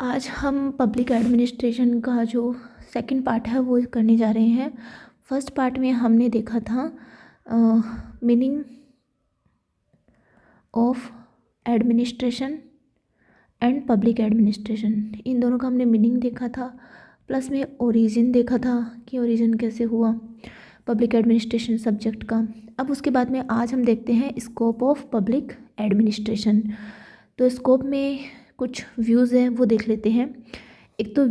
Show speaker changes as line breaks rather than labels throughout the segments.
आज हम public administration का जो सेकंड पार्ट है वो करने जा रहे हैं। फर्स्ट पार्ट में हमने देखा था meaning of administration and public administration, इन दोनों का हमने मीनिंग देखा था, प्लस में ओरिजिन देखा था कि ओरिजिन कैसे हुआ पब्लिक एडमिनिस्ट्रेशन सब्जेक्ट का। अब उसके बाद में आज हम देखते हैं स्कोप ऑफ पब्लिक एडमिनिस्ट्रेशन। तो स्कोप में कुछ व्यूज़ हैं वो देख लेते हैं। एक तो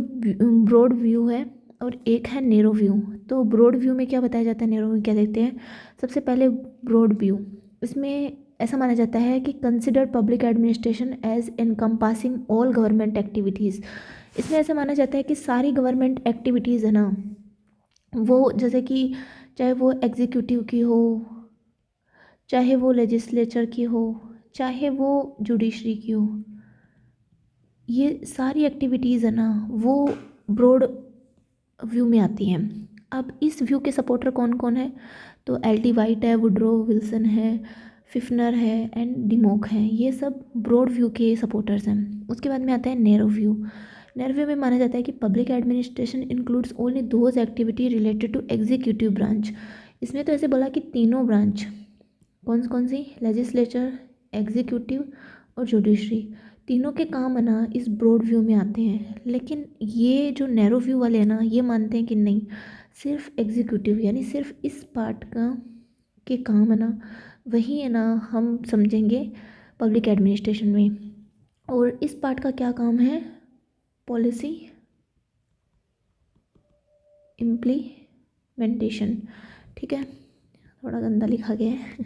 ब्रॉड व्यू है और एक है नैरो व्यू। तो ब्रॉड व्यू में क्या बताया जाता है, नैरो व्यू क्या देखते हैं। सबसे पहले ब्रॉड व्यू, इसमें ऐसा माना जाता है कि consider public administration as encompassing all government activities. इसमें ऐसा माना जाता है कि सारी गवर्नमेंट एक्टिविटीज़ है ना, वो जैसे कि चाहे वो एग्जीक्यूटिव की हो, चाहे वो लेजिस्लेचर की हो, चाहे वो जुडिशरी की हो, ये सारी एक्टिविटीज़ है ना वो ब्रॉड व्यू में आती हैं। अब इस व्यू के सपोर्टर कौन कौन है, तो एल.टी. वाइट है, वुड्रो विल्सन है, फिफ्नर है एंड डिमोक है, ये सब ब्रॉड व्यू के सपोर्टर्स हैं। उसके बाद में आता है नैरो व्यू। नैरो व्यू में माना जाता है कि public administration includes only those activity related to executive branch. इसमें तो ऐसे बोला कि तीनों ब्रांच कौन कौन सी, लेजिस्लेचर, एग्जीक्यूटिव और जुडिशरी, तीनों के काम है ना इस ब्रॉड व्यू में आते हैं। लेकिन ये जो नैरो व्यू वाले हैं ना, ये मानते हैं कि नहीं, सिर्फ एग्जीक्यूटिव यानी सिर्फ इस पार्ट का के काम है ना, वही है ना हम समझेंगे पब्लिक एडमिनिस्ट्रेशन में। और इस पार्ट का क्या काम है, पॉलिसी इम्प्लीमेंटेशन। ठीक है, थोड़ा गंदा लिखा गया है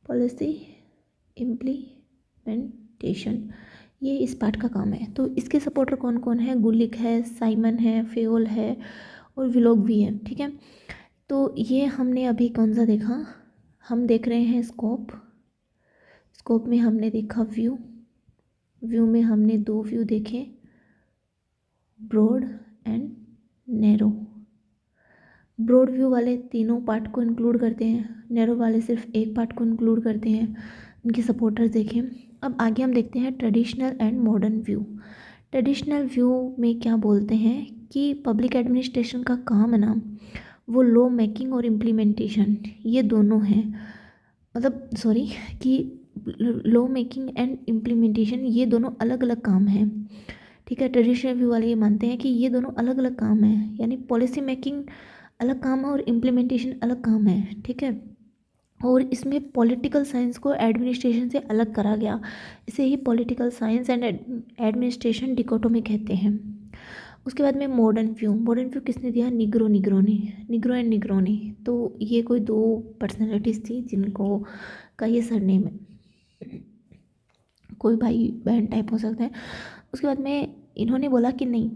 पॉलिसी इम्प्लीमेंटेशन, ये इस पार्ट का काम है। तो इसके सपोर्टर कौन कौन है, गुलिक है, साइमन है, फेयोल है और विलोग भी है। ठीक है, तो ये हमने अभी कौन सा देखा, हम देख रहे हैं स्कोप। स्कोप में हमने देखा व्यू, व्यू में हमने दो व्यू देखे, broad and narrow. Broad view वाले तीनों पार्ट को इंक्लूड करते हैं, नैरो वाले सिर्फ एक पार्ट को इंक्लूड करते हैं। उनके सपोर्टर्स देखें। अब आगे हम देखते हैं traditional and modern view. Traditional view में क्या बोलते हैं कि पब्लिक एडमिनिस्ट्रेशन का काम है ना वो लॉ मेकिंग और इम्प्लीमेंटेशन, ये दोनों हैं। मतलब सॉरी कि लॉ मेकिंग एंड इम्प्लीमेंटेशन ये दोनों अलग अलग काम हैं। ठीक है, ट्रेडिशनल व्यू वाले ये मानते हैं कि ये दोनों अलग अलग काम हैं, यानी पॉलिसी मेकिंग अलग काम है और इम्प्लीमेंटेशन अलग काम है। ठीक है, और इसमें पॉलिटिकल साइंस को एडमिनिस्ट्रेशन से अलग करा गया, इसे ही political science and administration dichotomy कहते हैं। उसके बाद में मॉडर्न व्यू, मॉडर्न व्यू किसने दिया, निग्रो एंड निग्रोनी। तो ये कोई दो पर्सनैलिटीज़ थी जिनको का ये सरनेम है, कोई भाई बहन टाइप हो सकते हैं। उसके बाद में इन्होंने बोला कि नहीं,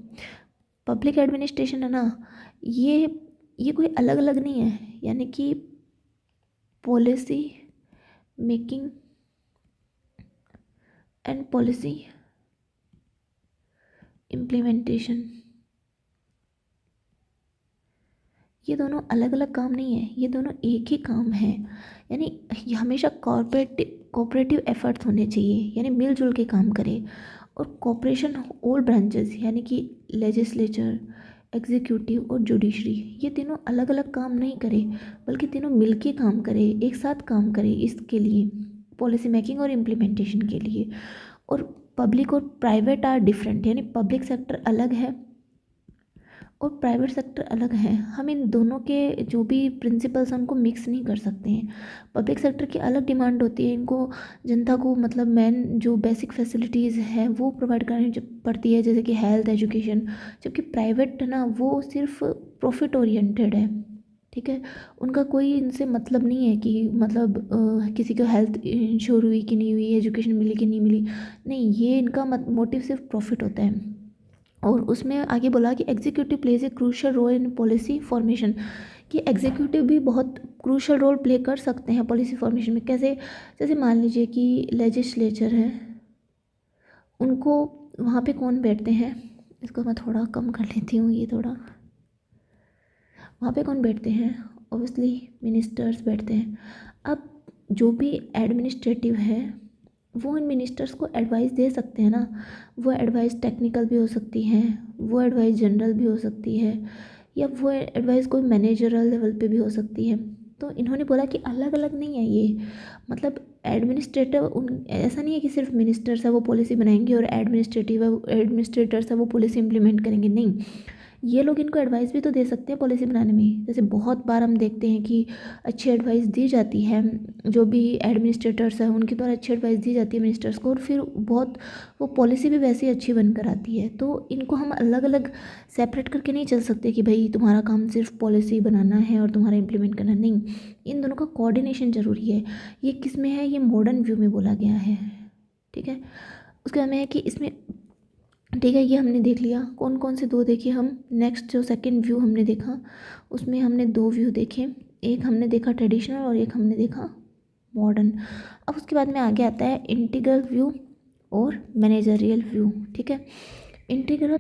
पब्लिक एडमिनिस्ट्रेशन है ना ये कोई अलग अलग नहीं है, यानी कि policy making and policy implementation, ये दोनों अलग अलग काम नहीं है, ये दोनों एक ही काम है। यानी ये हमेशा कोऑपरेटिव एफर्ट्स होने चाहिए, यानी मिलजुल के काम करें। और कोऑपरेशन ऑल ब्रांचेस, यानी कि लेजिस्लेचर, एग्जीक्यूटिव और जुडिशरी, ये तीनों अलग अलग काम नहीं करें बल्कि तीनों मिलके काम करें, एक साथ काम करें इसके लिए, पॉलिसी मेकिंग और इम्प्लीमेंटेशन के लिए। और पब्लिक और प्राइवेट आर डिफरेंट, यानी पब्लिक सेक्टर अलग है और प्राइवेट सेक्टर अलग है। हम इन दोनों के जो भी प्रिंसिपल्स हैं उनको मिक्स नहीं कर सकते हैं। पब्लिक सेक्टर की अलग डिमांड होती है, इनको जनता को मतलब मेन जो बेसिक फैसिलिटीज़ है वो प्रोवाइड करनी पड़ती है, जैसे कि हेल्थ, एजुकेशन। जबकि प्राइवेट ना वो सिर्फ प्रॉफिट ओरिएंटेड है। ठीक है, उनका कोई इनसे मतलब नहीं है कि मतलब किसी को हेल्थ इंश्योर हुई कि नहीं हुई, एजुकेशन मिली कि नहीं मिली, नहीं, ये इनका मोटिव सिर्फ प्रॉफिट होता है। और उसमें आगे बोला कि executive plays a crucial role in policy formation, कि एग्जीक्यूटिव भी बहुत क्रूशल रोल प्ले कर सकते हैं पॉलिसी फॉर्मेशन में। कैसे, जैसे मान लीजिए कि लेजिस्लेचर है, उनको वहाँ पे कौन बैठते हैं, इसको मैं थोड़ा कम कर लेती हूँ, ये थोड़ा, वहाँ पे कौन बैठते हैं, ऑब्वियसली मिनिस्टर्स बैठते हैं। अब जो भी एडमिनिस्ट्रेटिव है वो इन मिनिस्टर्स को एडवाइस दे सकते हैं ना। वो एडवाइस टेक्निकल भी हो सकती है, वो एडवाइस जनरल भी हो सकती है, या वो एडवाइस कोई मैनेजरल लेवल पे भी हो सकती है। तो इन्होंने बोला कि अलग अलग नहीं है ये, मतलब एडमिनिस्ट्रेटर उन ऐसा नहीं है कि सिर्फ मिनिस्टर्स है वो पॉलिसी बनाएंगे और एडमिनिस्ट्रेटर्स है वो पॉलिसी इंप्लीमेंट करेंगे, नहीं। ये लोग इनको एडवाइस भी तो दे सकते हैं पॉलिसी बनाने में। जैसे बहुत बार हम देखते हैं कि अच्छी एडवाइस दी जाती है, जो भी एडमिनिस्ट्रेटर्स हैं उनके द्वारा अच्छी एडवाइस दी जाती है मिनिस्टर्स को, और फिर बहुत वो पॉलिसी भी वैसी अच्छी बनकर आती है। तो इनको हम अलग अलग सेपरेट करके नहीं चल सकते कि भाई तुम्हारा काम सिर्फ पॉलिसी बनाना है और तुम्हारा इम्प्लीमेंट करना, नहीं। इन दोनों का कोऑर्डिनेशन ज़रूरी है। ये किस में है, ये मॉडर्न व्यू में बोला गया है, ठीक है। उसके बाद में है कि इसमें, ठीक है, ये हमने देख लिया कौन कौन से दो देखे हम। नेक्स्ट जो सेकंड व्यू हमने देखा उसमें हमने दो व्यू देखे, एक हमने देखा ट्रेडिशनल और एक हमने देखा मॉडर्न। अब उसके बाद में आगे आता है इंटीग्रल व्यू और मैनेजरियल व्यू, ठीक है। इंटीग्रल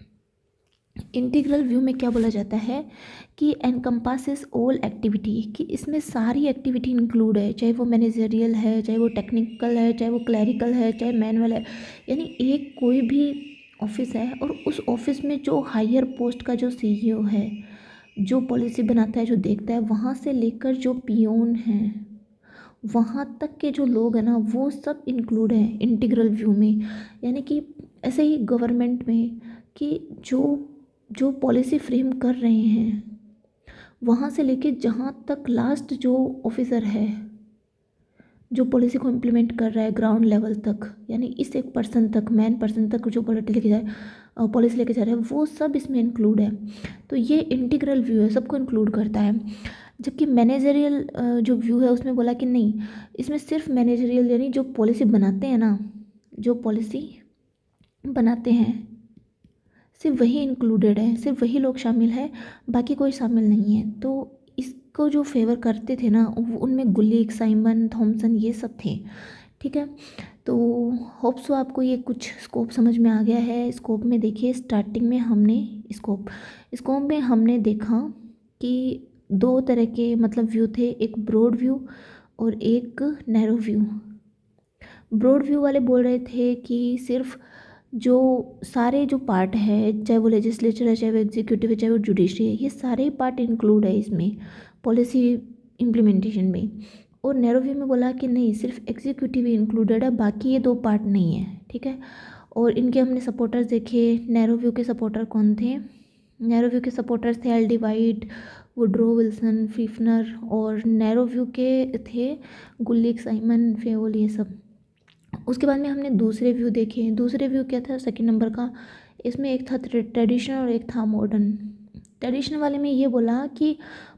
इंटीग्रल व्यू में क्या बोला जाता है कि एनकम्पासेस ऑल एक्टिविटी, कि इसमें सारी एक्टिविटी इंक्लूड है, चाहे वो मैनेजरियल है, चाहे वो टेक्निकल है, चाहे वो क्लैरिकल है, चाहे मैनुअल है। यानी एक कोई भी ऑफिस है और उस ऑफिस में जो हायर पोस्ट का जो सीईओ है, जो पॉलिसी बनाता है, जो देखता है, वहाँ से लेकर जो पियोन है वहाँ तक के जो लोग हैं ना वो सब इंक्लूड हैं इंटीग्रल व्यू में। यानी कि ऐसे ही गवर्नमेंट में कि जो जो पॉलिसी फ्रेम कर रहे हैं वहाँ से लेके जहाँ तक लास्ट जो ऑफिसर है जो पॉलिसी को इम्प्लीमेंट कर रहा है ग्राउंड लेवल तक, यानी इस एक पर्सन तक, मैन पर्सन तक जो पॉलिटी लेके जाए, पॉलिसी लेके जा रहा है, वो सब इसमें इंक्लूड है। तो ये इंटीग्रल व्यू है, सबको इंक्लूड करता है। जबकि मैनेजरियल जो व्यू है उसमें बोला कि नहीं, इसमें सिर्फ मैनेजरियल यानी जो पॉलिसी बनाते हैं ना, जो पॉलिसी बनाते हैं सिर्फ वही इंक्लूडेड है, सिर्फ वही लोग शामिल है, बाकी कोई शामिल नहीं है। तो इसको जो फेवर करते थे ना उनमें गुलिक, साइमन, थॉमसन ये सब थे, ठीक है। तो होप सो आपको ये कुछ स्कोप समझ में आ गया है। स्कोप में देखिए, स्टार्टिंग में हमने स्कोप स्कोप में हमने देखा कि दो तरह के मतलब व्यू थे, एक ब्रॉड व्यू और एक नैरो व्यू। ब्रॉड व्यू वाले बोल रहे थे कि सिर्फ जो सारे जो पार्ट है, चाहे वो लेजिस्लेचर है, चाहे वो एग्जीक्यूटिव है, चाहे वो जुडिशरी है, ये सारे पार्ट इंक्लूड है इसमें पॉलिसी इम्प्लीमेंटेशन में। और नैरो व्यू में बोला कि नहीं, सिर्फ एग्जीक्यूटिव ही इंक्लूडेड है, बाकी ये दो पार्ट नहीं है, ठीक है। और इनके हमने सपोर्टर्स देखे। नैरो व्यू के सपोर्टर कौन थे? नैरो व्यू के सपोर्टर्स थे L D White, Woodrow Wilson, Pfiffner, और नैरो व्यू के थे गुलिक, साइमन, फेओल, ये सब। उसके बाद में हमने दूसरे व्यू देखे। दूसरे व्यू क्या था सेकंड नंबर का? इसमें एक था ट्रेडिशनल और एक था मॉडर्न। ट्रेडिशनल वाले में ये बोला कि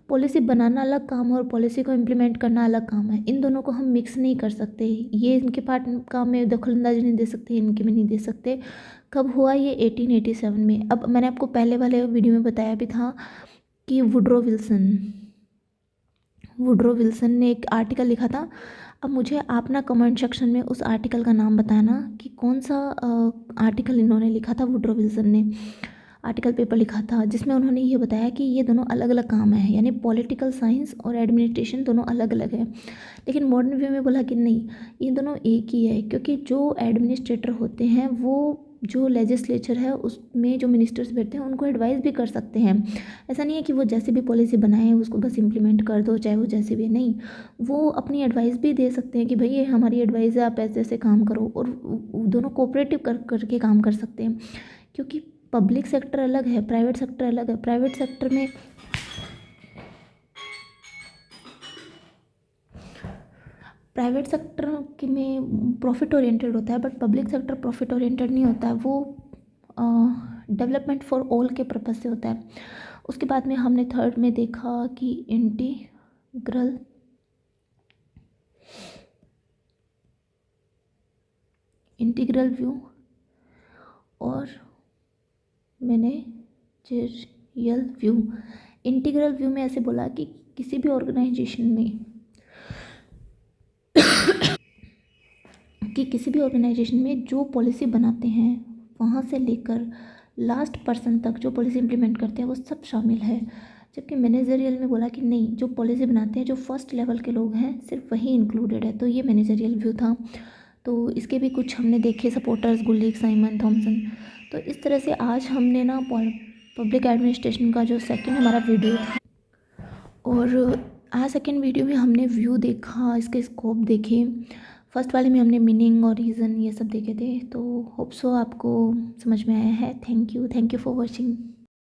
पॉलिसी बनाना अलग काम है और पॉलिसी को इम्प्लीमेंट करना अलग काम है, इन दोनों को हम मिक्स नहीं कर सकते। ये इनके पार्ट काम में दखलंदाजी नहीं दे सकते, इनके में नहीं दे सकते। कब हुआ ये? 1887 में। अब मैंने आपको पहले वाले वीडियो में बताया भी था कि वुड्रो विल्सन ने एक आर्टिकल लिखा था। अब मुझे आप ना कमेंट सेक्शन में उस आर्टिकल का नाम बताना कि कौन सा आर्टिकल इन्होंने लिखा था। वुड्रो विल्सन ने आर्टिकल पेपर लिखा था जिसमें उन्होंने ये बताया कि ये दोनों अलग अलग काम है, यानी पॉलिटिकल साइंस और एडमिनिस्ट्रेशन दोनों अलग अलग है। लेकिन मॉडर्न व्यू में बोला कि नहीं, ये दोनों एक ही है, क्योंकि जो एडमिनिस्ट्रेटर होते हैं वो जो लेजिस्लेचर है उसमें जो मिनिस्टर्स बैठते हैं उनको एडवाइस भी कर सकते हैं। ऐसा नहीं है कि वो जैसे भी पॉलिसी बनाए उसको बस इम्प्लीमेंट कर दो, चाहे वो जैसे भी, नहीं, वो अपनी एडवाइस भी दे सकते हैं कि भाई ये हमारी एडवाइस है, आप ऐसे ऐसे काम करो। और दोनों कोऑपरेटिव करके काम कर सकते हैं, क्योंकि पब्लिक सेक्टर अलग है, प्राइवेट सेक्टर अलग है। प्राइवेट सेक्टर में के में प्रॉफिट ओरिएंटेड होता है, but public sector profit oriented नहीं होता है, वो डेवलपमेंट फॉर ऑल के पर्पज़ से होता है। उसके बाद में हमने थर्ड में देखा कि इंटीग्रल व्यू और मैनेजरियल व्यू। इंटीग्रल व्यू में ऐसे बोला कि किसी भी ऑर्गेनाइजेशन में जो पॉलिसी बनाते हैं वहाँ से लेकर लास्ट पर्सन तक जो पॉलिसी इंप्लीमेंट करते हैं वो सब शामिल है। जबकि मैनेजरियल में बोला कि नहीं, जो पॉलिसी बनाते हैं जो फर्स्ट लेवल के लोग हैं सिर्फ वही इंक्लूडेड है। तो ये मैनेजरियल व्यू था। तो इसके भी कुछ हमने देखे सपोर्टर्स, गुलीक, साइमन, थॉमसन। तो इस तरह से आज हमने ना पब्लिक एडमिनिस्ट्रेशन का जो सेकंड हमारा वीडियो था, और आज सेकंड वीडियो में हमने व्यू देखा, इसके स्कोप देखे। फर्स्ट वाले में हमने मीनिंग और रीज़न ये सब देखे थे। तो होप सो आपको समझ में आया है। Thank you for watching.